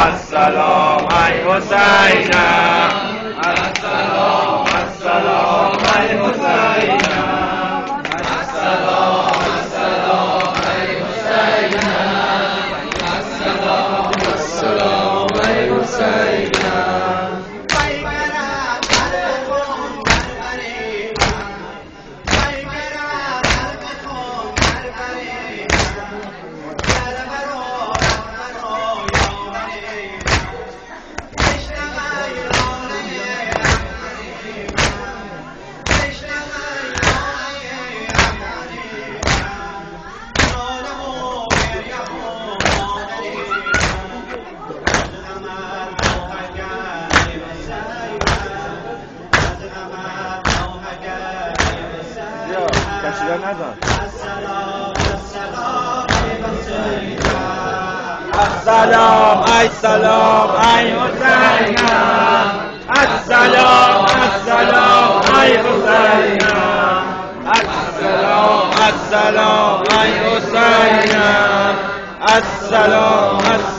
السلام ای حسین السلام السلام ای حسین السلام السلام ای حسین السلام السلام ای حسین السلام ای سلام ای حسین السلام السلام ای حسین السلام السلام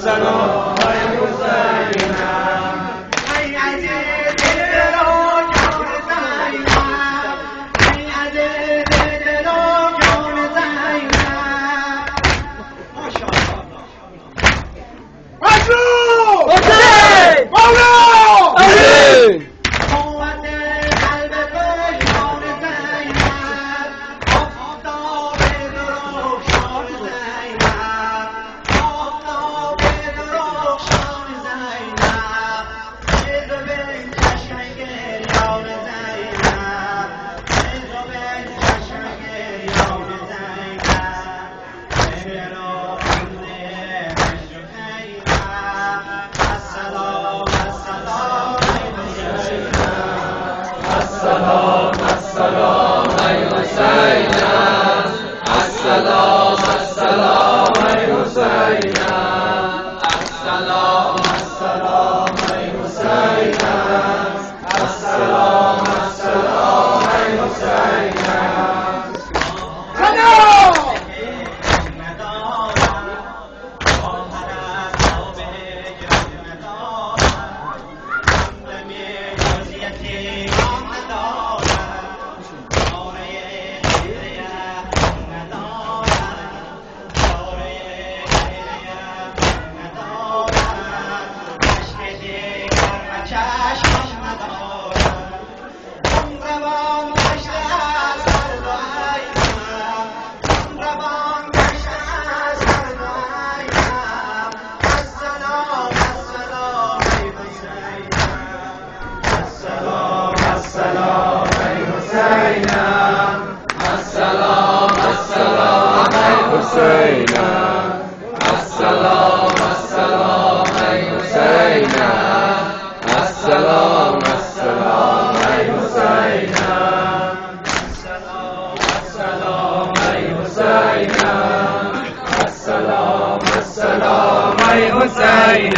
ای حسین السلام السلام ای حسین السلام السلام ای حسین السلام السلام ای حسین السلام السلام ای حسین السلام السلام ای حسین